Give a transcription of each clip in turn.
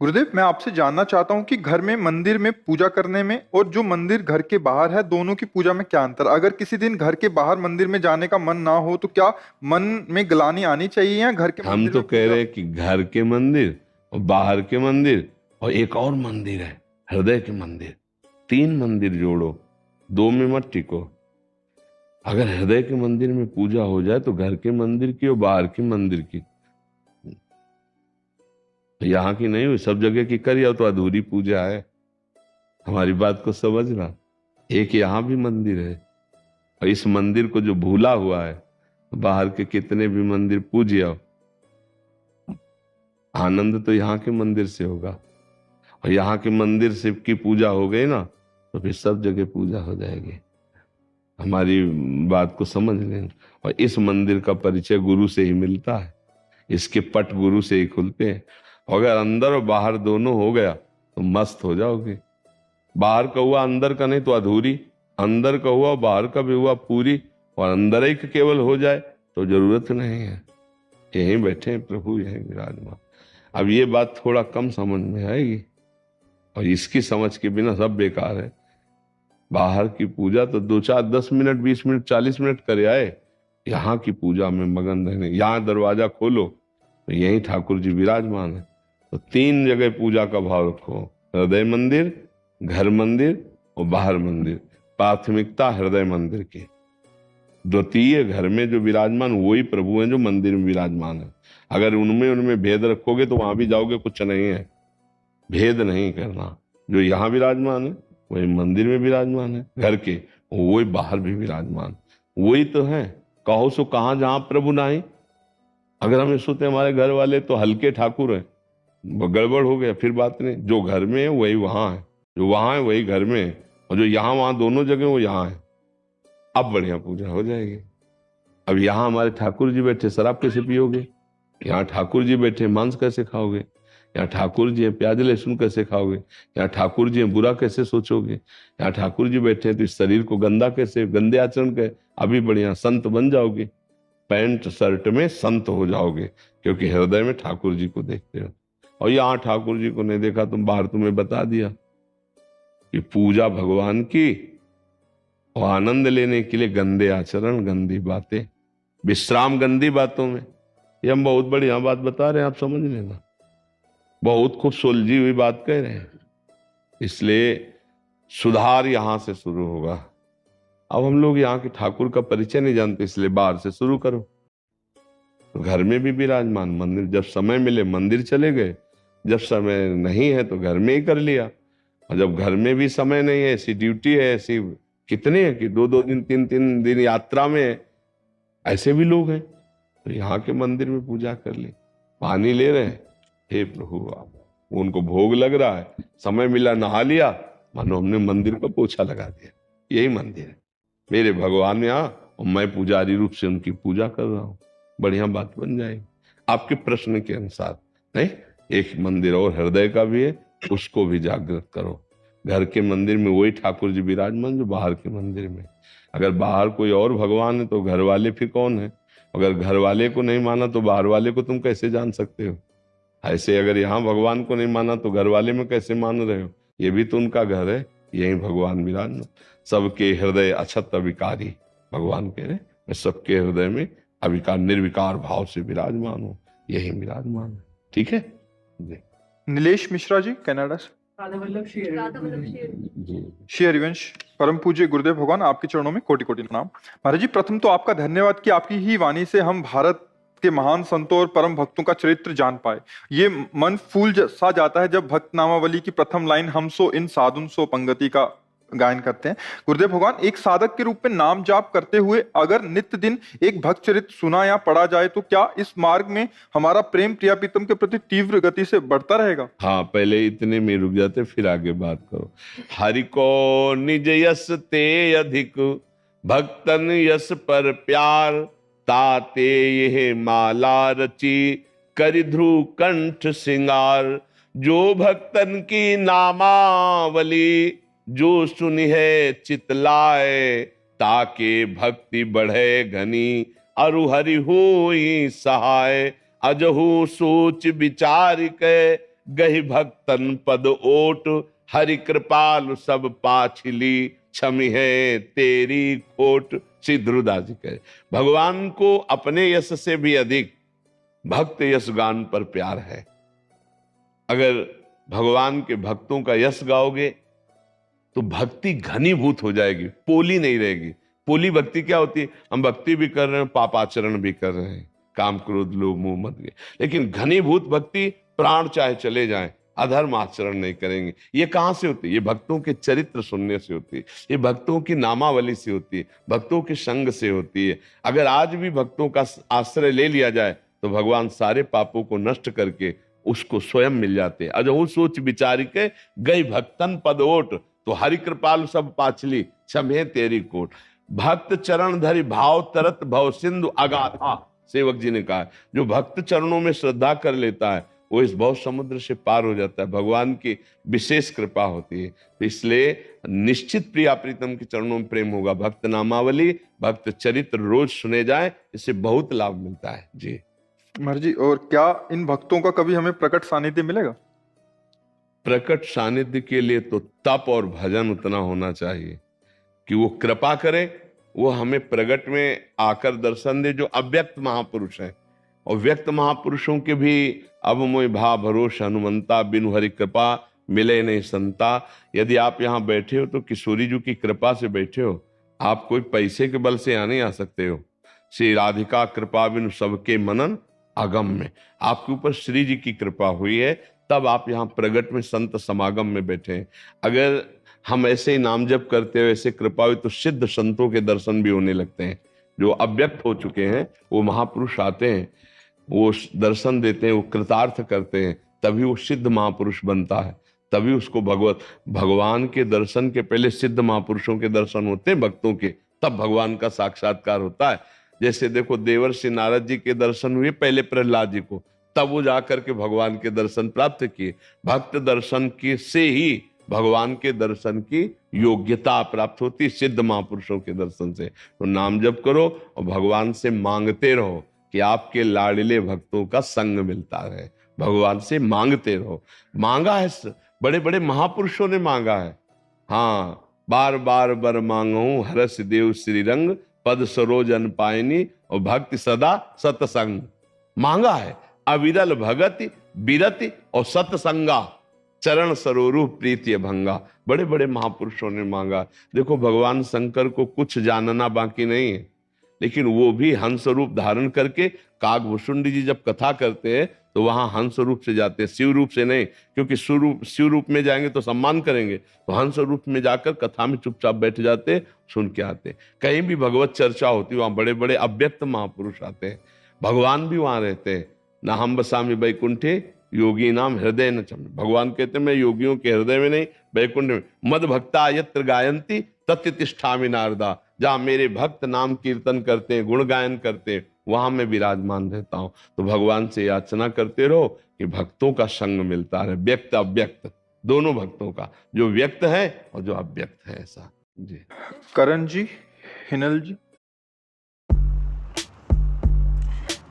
गुरुदेव, मैं आपसे जानना चाहता हूँ कि घर में मंदिर में पूजा करने में और जो मंदिर घर के बाहर है, दोनों की पूजा में क्या अंतर? अगर किसी दिन घर के बाहर मंदिर में जाने का मन ना हो तो क्या मन में ग्लानि आनी चाहिए या घर के हम मंदिर तो में कह पूजा? रहे हैं कि घर के मंदिर और बाहर के मंदिर और एक और मंदिर है, हृदय के मंदिर। 3 मंदिर जोड़ो, 2 में मत टिको। अगर हृदय के मंदिर में पूजा हो जाए तो घर के मंदिर की और बाहर के मंदिर की, तो यहाँ की नहीं हुई, सब जगह की करिए तो अधूरी पूजा है। हमारी बात को समझना। एक यहाँ भी मंदिर है, और इस मंदिर को जो भूला हुआ है, बाहर के कितने भी मंदिर पूजिए, आनंद तो यहाँ के मंदिर से होगा। और यहाँ के मंदिर से की पूजा हो गई ना, तो फिर सब जगह पूजा हो जाएगी। हमारी बात को समझ लें। और इस मंदिर का परिचय गुरु से ही मिलता है, इसके पट गुरु से ही खुलते हैं। अगर अंदर और बाहर दोनों हो गया तो मस्त हो जाओगे। बाहर का हुआ अंदर का नहीं तो अधूरी, अंदर का हुआ बाहर का भी हुआ पूरी, और अंदर ही केवल हो जाए तो जरूरत नहीं है। यहीं बैठे हैं प्रभु, यहीं विराजमान। अब ये बात थोड़ा कम समझ में आएगी, और इसकी समझ के बिना सब बेकार है। बाहर की पूजा तो 2 4 10 मिनट 20 मिनट 40 मिनट करे आए, यहाँ की पूजा में मगन रहने। यहाँ दरवाजा खोलो तो यहीं ठाकुर जी विराजमान है। तो 3 जगह पूजा का भाव रखो, हृदय मंदिर, घर मंदिर और बाहर मंदिर। प्राथमिकता हृदय मंदिर की, द्वितीय घर में जो विराजमान वही प्रभु हैं जो मंदिर में विराजमान है। अगर उनमें उनमें भेद रखोगे तो वहां भी जाओगे कुछ नहीं है। भेद नहीं करना, जो यहाँ विराजमान है वही मंदिर में विराजमान है, घर के वही बाहर भी विराजमान, वही तो है। कहो सो कहाँ जहां प्रभु नाही। अगर हम सोचते हमारे घर वाले तो हल्के ठाकुर हैं, गड़बड़ हो गया, फिर बात नहीं। जो घर में है वही वहां है, जो वहां है वही घर में है, और जो यहाँ वहां दोनों जगह वो यहाँ है। अब बढ़िया पूजा हो जाएगी। अब यहाँ हमारे ठाकुर जी बैठे, शराब कैसे पियोगे? यहाँ ठाकुर जी बैठे, मांस कैसे खाओगे? यहाँ ठाकुर जी हैं, प्याज लहसुन कैसे खाओगे? यहाँ ठाकुर जी हैं, बुरा कैसे सोचोगे? यहाँ ठाकुर जी बैठे हैं तो इस शरीर को गंदा कैसे, गंदे आचरण के अभी बढ़िया संत बन जाओगे, पैंट शर्ट में संत हो जाओगे, क्योंकि हृदय में ठाकुर जी को देखते हो। और यहाँ ठाकुर जी को नहीं देखा, तुम बाहर तुम्हें बता दिया कि पूजा भगवान की और आनंद लेने के लिए गंदे आचरण, गंदी बातें, विश्राम गंदी बातों में। ये हम बहुत बढ़िया बात बता रहे हैं, आप समझ लेना। बहुत खूब सुलझी हुई बात कह रहे हैं। इसलिए सुधार यहां से शुरू होगा। अब हम लोग यहाँ के ठाकुर का परिचय नहीं जानते, इसलिए बाहर से शुरू करो। तो घर में भी विराजमान, मंदिर जब समय मिले मंदिर चले गए, जब समय नहीं है तो घर में ही कर लिया। और जब घर में भी समय नहीं है, ऐसी ड्यूटी है, ऐसी कितने हैं कि 2 2 दिन 3 3 दिन यात्रा में है, ऐसे भी लोग हैं, तो यहाँ के मंदिर में पूजा कर ली। पानी ले रहे हैं, हे प्रभु आप, उनको भोग लग रहा है, समय मिला नहा लिया, मानो हमने मंदिर को पोछा लगा दिया। यही मंदिर है, मेरे भगवान यहाँ, और मैं पुजारी रूप से उनकी पूजा कर रहा हूँ। बढ़िया बात बन जाएगी आपके प्रश्न के अनुसार। नहीं, एक मंदिर और हृदय का भी है, उसको भी जागृत करो। घर के मंदिर में वही ठाकुर जी विराजमान जो बाहर के मंदिर में। अगर बाहर कोई और भगवान है तो घर वाले फिर कौन है? अगर घर वाले को नहीं माना तो बाहर वाले को तुम कैसे जान सकते हो? ऐसे अगर यहाँ भगवान को नहीं माना तो घर वाले में कैसे मान रहे हो? ये भी तो उनका घर है, यही भगवान विराजमान। सबके हृदय अछत अविकारी, भगवान कह रहे मैं सबके हृदय में अविकार निर्विकार भाव से विराजमान हूँ, यही विराजमान है। ठीक है जी। नीलेश मिश्रा जी, कनाडा से। श्री हरिवंश, परम पूज्य गुरुदेव भगवान, आपके चरणों में कोटि कोटि प्रणाम। महाराज जी, प्रथम तो आपका धन्यवाद कि आपकी ही वाणी से हम भारत के महान संतों और परम भक्तों का चरित्र जान पाए। ये मन फूल सा जाता है जब भक्त नामावली की प्रथम लाइन हम सो इन साधुन सो पंगति का गायन करते हैं। गुरुदेव भगवान, एक साधक के रूप में नाम जाप करते हुए अगर नित्य दिन एक भक्त चरित्र सुना या पढ़ा जाए तो क्या इस मार्ग में हमारा प्रेम प्रिया प्रीतम के प्रति तीव्र गति से बढ़ता रहेगा? हाँ, पहले इतने में रुक जाते, फिर आगे बात करो। हरि को निज यस ते अधिक, भक्तन यस पर प्यार, ताते यह माला रची, करि ध्रुव कंठ सिंगार। जो भक्तन की नामावली, जो सुनि है चितलाए, ताके भक्ति बढ़े घनी, अरु हरि होई सहाय। अजहु सोच विचार के, गहि भक्तन पद ओट, हरि कृपाल सब पाछिली, क्षमि है तेरी खोट। श्री ध्रुवदास जी कहे भगवान को अपने यश से भी अधिक भक्त यश गान पर प्यार है। अगर भगवान के भक्तों का यश गाओगे तो भक्ति घनीभूत हो जाएगी, पोली नहीं रहेगी। पोली भक्ति क्या होती है? हम भक्ति भी कर रहे हैं, पापाचरण भी कर रहे हैं, काम क्रोध लोभ मोह मद गए। लेकिन घनीभूत भक्ति, प्राण चाहे चले जाएं, अधर्म आचरण नहीं करेंगे। ये कहां से होती है? ये भक्तों के चरित्र सुनने से होती है, ये भक्तों की नामावली से होती है, भक्तों के संग से होती है। अगर आज भी भक्तों का आश्रय ले लिया जाए तो भगवान सारे पापों को नष्ट करके उसको स्वयं मिल जाते हैं। अजहू सोच विचारी के गई भक्तन पद ओट, तो हरि कृपाल सब पाछली, क्षमे तेरी कोट। भक्त चरण धरि भाव तरत, भव सिंधु अगाथा। सेवक जी ने कहा जो भक्त चरणों में श्रद्धा कर लेता है वो इस भव समुद्र से पार हो जाता है। भगवान की विशेष कृपा होती है। तो इसलिए निश्चित प्रिया प्रीतम के चरणों में प्रेम होगा। भक्त नामावली, भक्त चरित्र रोज सुने जाए, इससे बहुत लाभ मिलता है जी। महाराज जी, और क्या इन भक्तों का कभी हमें प्रकट सानिध्य मिलेगा? प्रकट सानिध्य के लिए तो तप और भजन उतना होना चाहिए कि वो कृपा करे, वो हमें प्रगट में आकर दर्शन दे, जो अव्यक्त महापुरुष हैं। और व्यक्त महापुरुषों के भी अब मोहि भा भरोस हनुमंता, बिनु हरि कृपा मिले नहीं संता। यदि आप यहाँ बैठे हो तो किशोरी जी की कृपा से बैठे हो, आप कोई पैसे के बल से यहाँ नहीं आ सकते हो। श्री राधिका कृपा बिनु सबके मनन आगम में आपके ऊपर श्री जी की कृपा हुई है, तब आप यहाँ प्रगट में संत समागम में बैठे हैं। अगर हम ऐसे ही नाम जप करते हो, ऐसे कृपा हुई, तो सिद्ध संतों के दर्शन भी होने लगते हैं। जो अव्यक्त हो चुके हैं वो महापुरुष आते हैं, वो दर्शन देते हैं, वो कृतार्थ करते हैं, तभी वो सिद्ध महापुरुष बनता है। तभी उसको भगवान के दर्शन के पहले सिद्ध महापुरुषों के दर्शन होते हैं भक्तों के, तब भगवान का साक्षात्कार होता है। जैसे देखो देवर्षि नारद जी के दर्शन हुए पहले प्रहलाद जी को, तब वो जाकर के भगवान के दर्शन प्राप्त किए। भक्त दर्शन के से ही भगवान के दर्शन की योग्यता प्राप्त होती, सिद्ध महापुरुषों के दर्शन से। तो नाम जप करो और भगवान से मांगते रहो कि आपके लाडले भक्तों का संग मिलता रहे। भगवान से मांगते रहो। मांगा है, बड़े बड़े महापुरुषों ने मांगा है। हाँ, बार बार बर मांगू हरस देव श्रीरंग, पद सरोजन पायनी और भक्ति सदा सतसंग। मांगा है अविरल भगति बिरति और सतसंगा, चरण सरोरु प्रीति भंगा। बड़े बड़े महापुरुषों ने मांगा। देखो भगवान शंकर को कुछ जानना बाकी नहीं है, लेकिन वो भी हंस रूप धारण करके, काकभूषुंडी जी जब कथा करते हैं तो वहां हंस रूप से जाते हैं, शिव रूप से नहीं, क्योंकि शिव रूप में जाएंगे तो सम्मान करेंगे। तो हंस रूप में जाकर कथा में चुपचाप बैठ जाते, सुन के आते। कहीं भी भगवत चर्चा होती वहां बड़े बड़े अव्यक्त महापुरुष आते हैं, भगवान भी वहां रहते हैं। ना हम बसामी बैकुंठे योगी नाम हृदय न चमे। भगवान कहते हैं मैं योगियों के हृदय में नहीं, बैकुंठ में। मद भक्ता यत्र गायंती तत्र तिष्ठामि नारदा। जहां मेरे भक्त नाम कीर्तन करते हैं, गुण गायन करते हैं, वहां मैं विराजमान रहता हूं। तो भगवान से याचना करते रहो कि भक्तों का संग मिलता रहे, व्यक्त अव्यक्त दोनों भक्तों का, जो व्यक्त है और जो अव्यक्त है। ऐसा जी। करण जी, हिनल जी।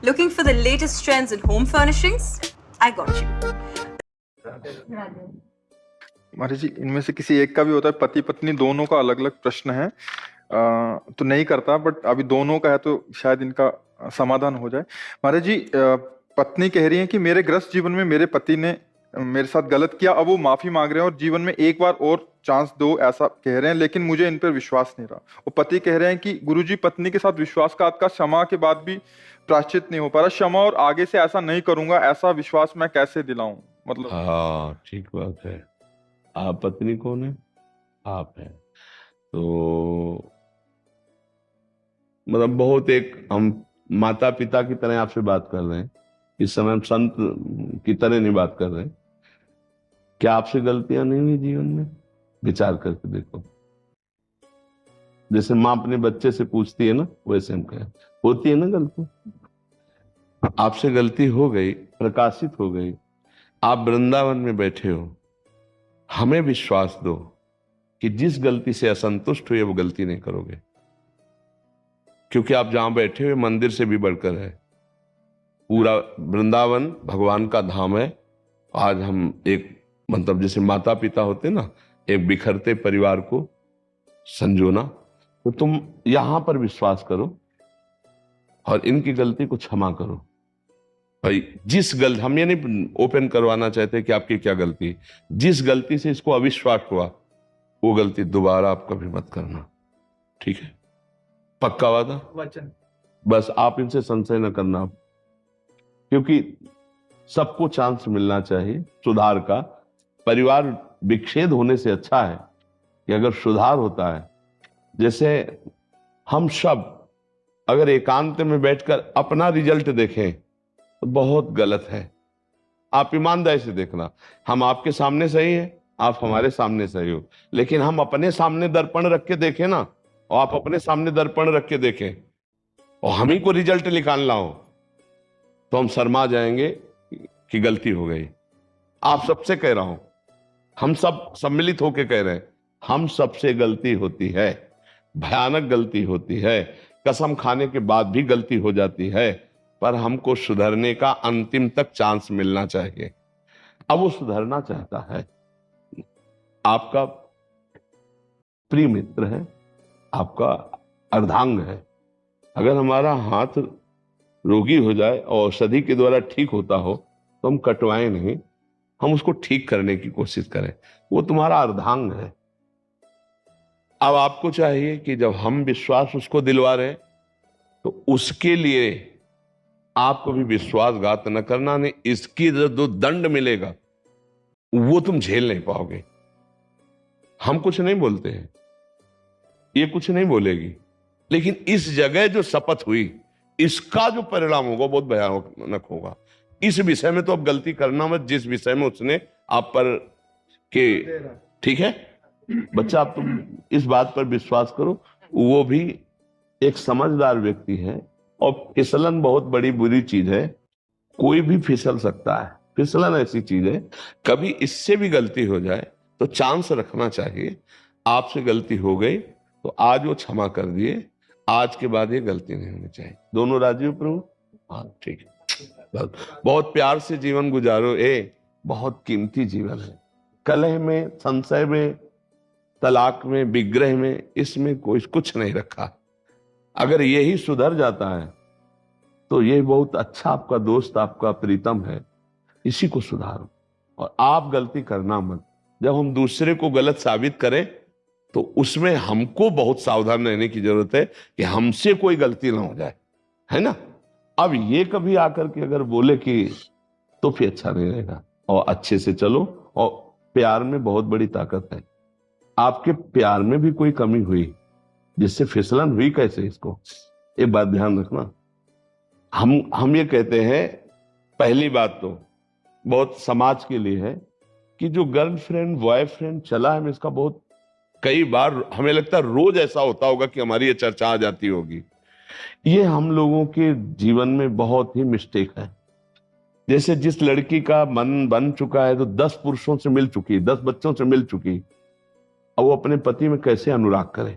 Looking for the latest trends in home furnishings? I got you. महाराज जी, इनमें से किसी एक का भी होता है, पति पत्नी दोनों का अलग अलग प्रश्न है, तो नहीं करता, बट अभी दोनों का है तो शायद इनका समाधान हो जाए। महाराज जी, पत्नी कह रही है कि मेरे गृहस्थ जीवन में मेरे पति ने मेरे साथ गलत किया, अब वो माफी मांग रहे हैं और जीवन में एक बार और चांस दो, ऐसा कह रहे हैं, लेकिन मुझे इन पर विश्वास नहीं रहा। वो पति कह रहे हैं कि गुरुजी, पत्नी के साथ विश्वासघात का क्षमा के बाद भी प्रायश्चित नहीं हो पा रहा, क्षमा और आगे से ऐसा नहीं करूंगा, ऐसा विश्वास मैं कैसे दिलाऊं? मतलब हाँ, ठीक बात है। आप पत्नी कौन है? आप हैं। तो मतलब बहुत एक हम माता पिता की तरह आपसे बात कर रहे हैं, इस समय हम संत की तरह नहीं बात कर रहे हैं। क्या आपसे गलतियां नहीं हुई जीवन में? विचार करके देखो। जैसे माँ अपने बच्चे से पूछती है ना, वैसे हम कहें होती है ना गलती। आपसे गलती हो गई, प्रकाशित हो गई, आप वृंदावन में बैठे हो, हमें विश्वास दो कि जिस गलती से असंतुष्ट हुए वो गलती नहीं करोगे, क्योंकि आप जहां बैठे हुए मंदिर से भी बढ़कर है। पूरा वृंदावन भगवान का धाम है, आज हम एक मतलब जैसे माता पिता होते ना, एक बिखरते परिवार को संजोना, तो तुम यहां पर विश्वास करो और इनकी गलती को क्षमा करो भाई। जिस गलती, हम ये नहीं ओपन करवाना चाहते कि आपकी क्या गलती, जिस गलती से इसको अविश्वास हुआ वो गलती दोबारा आप कभी मत करना, ठीक है? पक्का वादा? वचन। बस आप इनसे संशय न करना, क्योंकि सबको चांस मिलना चाहिए सुधार का। परिवार विच्छेद होने से अच्छा है कि अगर सुधार होता है। जैसे हम सब अगर एकांत में बैठकर अपना रिजल्ट देखें तो बहुत गलत है। आप ईमानदारी से देखना, हम आपके सामने सही है, आप हमारे सामने सही हो, लेकिन हम अपने सामने दर्पण रख के देखें ना, और आप अपने सामने दर्पण रख के देखें और हम ही को रिजल्ट निकालना हो, तो हम शर्मा जाएंगे कि गलती हो गई। आप सबसे कह रहा हूं, हम सब सम्मिलित होकर कह रहे हैं, हम सबसे गलती होती है, भयानक गलती होती है, कसम खाने के बाद भी गलती हो जाती है, पर हमको सुधरने का अंतिम तक चांस मिलना चाहिए। अब वो सुधरना चाहता है, आपका प्रिय मित्र है, आपका अर्धांग है। अगर हमारा हाथ रोगी हो जाए और औषधि के द्वारा ठीक होता हो तो हम कटवाएं नहीं, हम उसको ठीक करने की कोशिश करें। वो तुम्हारा अर्धांग है। अब आपको चाहिए कि जब हम विश्वास उसको दिलवा रहे तो उसके लिए आप कभी विश्वासघात न करना, नहीं इसकी जो दंड मिलेगा वो तुम झेल नहीं पाओगे। हम कुछ नहीं बोलते हैं, ये कुछ नहीं बोलेगी, लेकिन इस जगह जो शपथ हुई इसका जो परिणाम होगा बहुत भयानक होगा। इस विषय में तो अब गलती करना मत, जिस विषय में उसने आप पर के, ठीक है बच्चा, आप तुम इस बात पर विश्वास करो, वो भी एक समझदार व्यक्ति है। और फिसलन बहुत बड़ी बुरी चीज है, कोई भी फिसल सकता है, फिसलन ऐसी चीज है, कभी इससे भी गलती हो जाए तो चांस रखना चाहिए। आपसे गलती हो गई तो आज वो क्षमा कर दिए, आज के बाद ये गलती नहीं होनी चाहिए। दोनों राजी हो प्रभु? हाँ ठीक है, बहुत प्यार से जीवन गुजारो। बहुत कीमती जीवन है। कलह में, संशय में, तलाक में, विग्रह में, इसमें कोई कुछ नहीं रखा। अगर यही सुधर जाता है तो ये बहुत अच्छा आपका दोस्त, आपका प्रीतम है, इसी को सुधारो। और आप गलती करना मत। जब हम दूसरे को गलत साबित करें तो उसमें हमको बहुत सावधान रहने की जरूरत है कि हमसे कोई गलती ना हो जाए, है ना? अब ये कभी आकर के अगर बोले कि, तो फिर अच्छा नहीं रहेगा। और अच्छे से चलो, और प्यार में बहुत बड़ी ताकत है। आपके प्यार में भी कोई कमी हुई जिससे फिसलन हुई, कैसे, इसको एक बात ध्यान रखना। हम ये कहते हैं, पहली बात तो बहुत समाज के लिए है कि जो गर्लफ्रेंड बॉयफ्रेंड चला है, इसका बहुत कई बार हमें लगता है रोज ऐसा होता होगा कि हमारी ये चर्चा आ जाती होगी। ये हम लोगों के जीवन में बहुत ही मिस्टेक है। जैसे जिस लड़की का मन बन चुका है तो 10 पुरुषों से मिल चुकी, 10 बच्चों से मिल चुकी, अब वो अपने पति में कैसे अनुराग करे,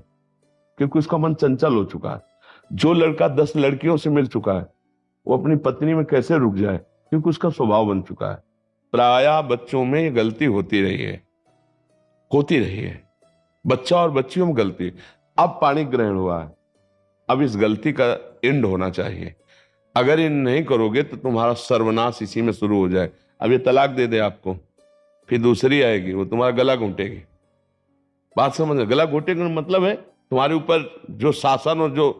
क्योंकि उसका मन चंचल हो चुका है। जो लड़का 10 लड़कियों से मिल चुका है वो अपनी पत्नी में कैसे रुक जाए, क्योंकि उसका स्वभाव बन चुका है। प्रायः बच्चों में ये गलती होती रही है, होती रही है, बच्चा और बच्चियों में गलती। अब पाणी ग्रहण हुआ है, अब इस गलती का एंड होना चाहिए। अगर ये नहीं करोगे तो तुम्हारा सर्वनाश इसी में शुरू हो जाए। अब ये तलाक दे दे आपको, फिर दूसरी आएगी, वो तुम्हारा गला घोंटेगी। बात समझ, गला घोंटेगी का मतलब है तुम्हारे ऊपर जो शासन और जो,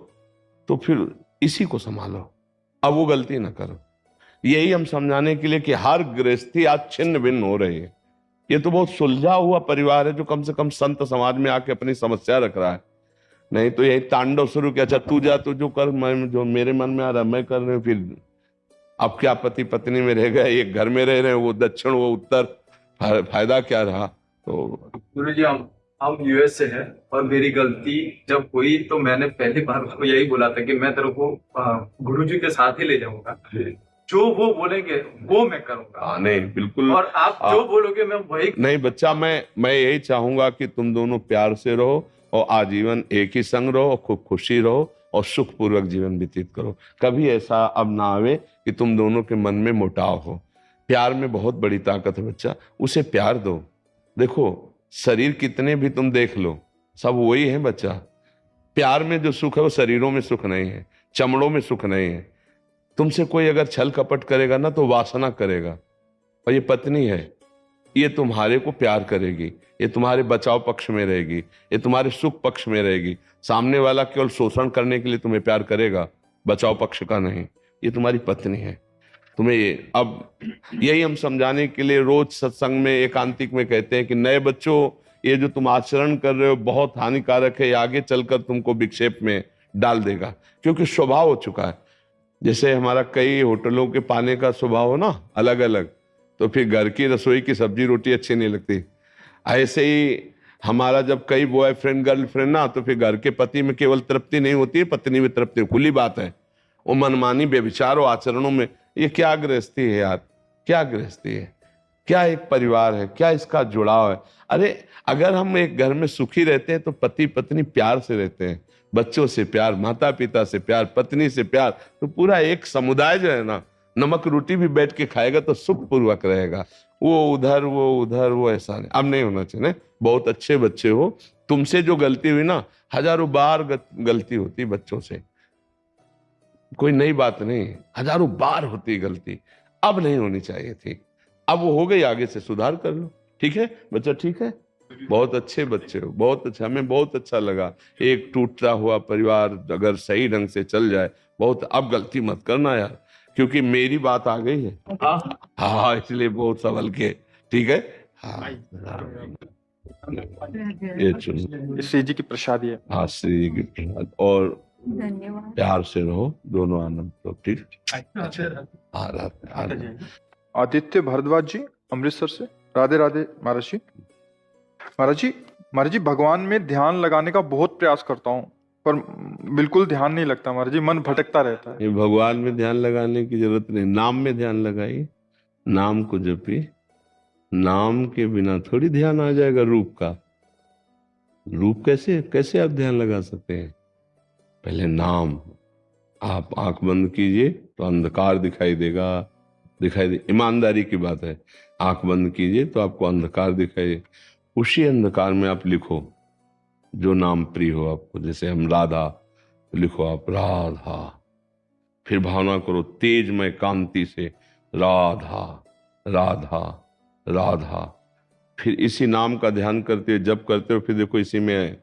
तो फिर इसी को संभालो, अब वो गलती ना करो। यही हम समझाने के लिए कि हर गृहस्थी आज छिन्न भिन्न हो रही है। ये तो बहुत सुलझा हुआ परिवार है जो कम से कम संत समाज में आके अपनी समस्या रख रहा है, नहीं तो यही तांडव शुरू किया, अच्छा तू जा, तू जो कर, मैं जो मेरे मन में आ रहा मैं कर रहे हूं। फिर अब क्या पति पत्नी में रह गए, एक घर में रह रहे हैं, वो दक्षिण वो उत्तर, फायदा क्या रहा? तो गुरुजी हम यूएस से हैं और मेरी गलती जब हुई तो मैंने पहली बार उसको यही बोला था कि मैं तेरे को गुरुजी के साथ ही ले जाऊंगा, जो वो बोलेंगे वो मैं करूंगा। नहीं बिल्कुल, और आप जो बोलोगे मैं वही। नहीं बच्चा, मैं यही चाहूंगा कि तुम दोनों प्यार से रहो और आजीवन एक ही संग रहो, खूब खुशी रहो और सुखपूर्वक जीवन व्यतीत करो। कभी ऐसा अब ना आवे कि तुम दोनों के मन में मुटाव हो। प्यार में बहुत बड़ी ताकत है बच्चा, उसे प्यार दो। देखो शरीर कितने भी तुम देख लो, सब वही है बच्चा। प्यार में जो सुख है वो शरीरों में सुख नहीं है, चमड़ों में सुख नहीं है। तुमसे कोई अगर छल कपट करेगा ना तो वासना करेगा। और ये पत्नी है, ये तुम्हारे को प्यार करेगी, ये तुम्हारे बचाव पक्ष में रहेगी, ये तुम्हारे सुख पक्ष में रहेगी। सामने वाला केवल शोषण करने के लिए तुम्हें प्यार करेगा, बचाव पक्ष का नहीं। ये तुम्हारी पत्नी है। तुम्हें अब यही हम समझाने के लिए रोज सत्संग में एकांतिक में कहते हैं कि नए बच्चों, ये जो तुम आचरण कर रहे हो बहुत हानिकारक है, ये आगे चलकर तुमको विक्षेप में डाल देगा, क्योंकि स्वभाव हो चुका है। जैसे हमारा कई होटलों के पाने का स्वभाव हो ना अलग अलग, तो फिर घर की रसोई की सब्जी रोटी अच्छी नहीं लगती। ऐसे ही हमारा जब कई बॉयफ्रेंड गर्लफ्रेंड ना, तो फिर घर के पति में केवल तृप्ति नहीं होती है, पत्नी में तृप्ति। खुली बात है। वो मनमानी बेविचार और आचरणों में, ये क्या गृहस्थी है यार, क्या गृहस्थी है, क्या एक परिवार है, क्या इसका जुड़ाव है। अरे अगर हम एक घर में सुखी रहते हैं तो पति पत्नी प्यार से रहते हैं, बच्चों से प्यार, माता पिता से प्यार, पत्नी से प्यार, तो पूरा एक समुदाय जो है ना, नमक रोटी भी बैठ के खाएगा तो सुख पूर्वक रहेगा। वो उधर वो ऐसा नहीं, अब नहीं होना चाहिए। बहुत अच्छे बच्चे हो, तुमसे जो गलती हुई ना, हजारों बार गलती होती बच्चों से, कोई नई बात नहीं, हजारों बार होती गलती, अब नहीं होनी चाहिए थी। अब वो हो गई, आगे से सुधार कर लो। ठीक है बच्चा, ठीक है, बहुत अच्छे बच्चे हो, बहुत अच्छा, हमें बहुत अच्छा लगा। एक टूटता हुआ परिवार अगर सही ढंग से चल जाए, बहुत, अब गलती मत करना यार, क्योंकि मेरी बात आ गई है। हाँ, इसलिए बहुत संभल के, ठीक है। हाँ, ये चुनो, श्री जी की प्रसादी है। हाँ श्री जी की प्रसाद, और धन्यवाद। प्यार से रहो दोनों, आनंद तो ठीक। हाँ, राधे। आदित्य भारद्वाज जी अमृतसर से, राधे राधे महाराज जी। महाराज जी भगवान में ध्यान लगाने का बहुत प्रयास करता हूँ, पर बिल्कुल ध्यान नहीं लगता महाराज जी, मन भटकता रहता है। ये भगवान में ध्यान लगाने की जरूरत नहीं, नाम में ध्यान लगाइए, नाम को जपिए। नाम के बिना थोड़ी ध्यान आ जाएगा रूप का। रूप कैसे आप ध्यान लगा सकते हैं? पहले नाम। आप आंख बंद कीजिए तो अंधकार दिखाई देगा, ईमानदारी की बात है। आंख बंद कीजिए तो आपको अंधकार दिखाई, उसी अंधकार में आप लिखो जो नाम प्रिय हो आपको। जैसे हम राधा, तो लिखो आप राधा, फिर भावना करो तेजमय कांति से राधा राधा राधा। फिर इसी नाम का ध्यान करते हो, जब करते हो, फिर देखो इसी में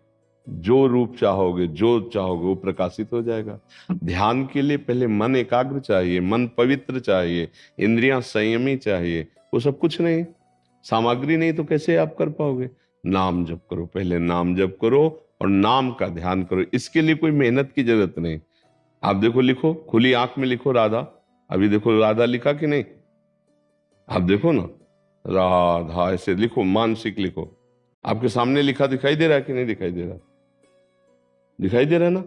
जो रूप चाहोगे, जो चाहोगे वो प्रकाशित हो जाएगा। ध्यान के लिए पहले मन एकाग्र चाहिए, मन पवित्र चाहिए, इंद्रियां संयमी चाहिए। वो सब कुछ नहीं, सामग्री नहीं तो कैसे आप कर पाओगे? नाम जप करो, पहले नाम जप करो और नाम का ध्यान करो। इसके लिए कोई मेहनत की जरूरत नहीं। आप देखो, लिखो, खुली आंख में लिखो राधा। अभी देखो राधा लिखा कि नहीं? आप देखो ना, राधा ऐसे लिखो, मानसिक लिखो। आपके सामने लिखा दिखाई दे रहा है कि नहीं दिखाई दे रहा? दिखाई दे रहा है ना?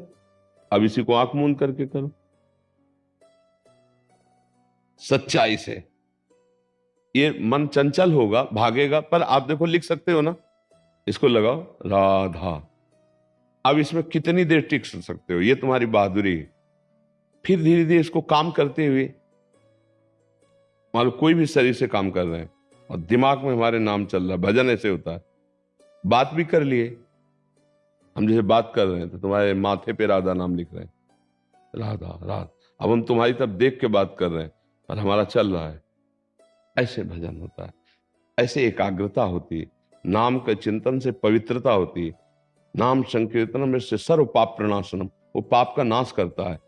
अब इसी को आंख मूंद करके करो सच्चाई से। ये मन चंचल होगा, भागेगा, पर आप देखो लिख सकते हो ना। इसको लगाओ राधा। अब इसमें कितनी देर टिक सकते हो, ये तुम्हारी बहादुरी है। फिर धीरे धीरे इसको काम करते हुए, मान लो कोई भी शरीर से काम कर रहे हैं और दिमाग में हमारे नाम चल रहा है। भजन ऐसे होता है, बात भी कर लिए हम, जैसे बात कर रहे हैं तो तुम्हारे माथे पे राधा नाम लिख रहे हैं, राधा राधा। अब हम तुम्हारी तरफ देख के बात कर रहे हैं और हमारा चल रहा है। ऐसे भजन होता है, ऐसे एकाग्रता होती है। नाम के चिंतन से पवित्रता होती है। नाम संकीर्तन में से सर्व पाप प्रणाशनम, वो पाप का नाश करता है,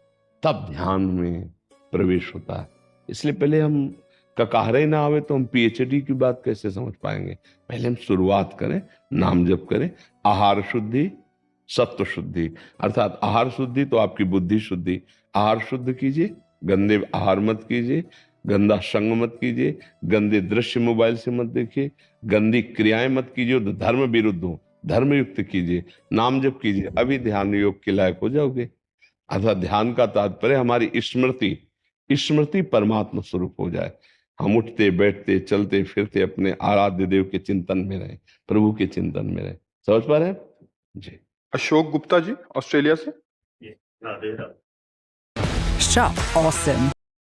तब ध्यान में प्रवेश होता है। इसलिए पहले हम ककारे ना आवे तो हम पीएचडी की बात कैसे समझ पाएंगे? पहले हम शुरुआत करें, नाम जप करें। आहार शुद्धि, सत्व शुद्धि, अर्थात आहार शुद्धि तो आपकी बुद्धि शुद्धि। आहार शुद्ध कीजिए, गंदे आहार मत कीजिए, गंदा संग मत कीजिए, गंदे दृश्य मोबाइल से मत देखिए, गंदी क्रियाएं मत कीजिए, तो धर्म विरुद्ध हो, धर्म युक्त कीजिए, नाम जप कीजिए। अभी ध्यान योग के लायक हो जाओगे। अर्थात ध्यान का तात्पर्य हमारी स्मृति परमात्मा स्वरूप हो जाए। हम उठते बैठते चलते फिरते अपने आराध्य देव के चिंतन में रहे, प्रभु के चिंतन में रहे। समझ पा रहे हैं जी? अशोक गुप्ता जी ऑस्ट्रेलिया से। Shop Awesome.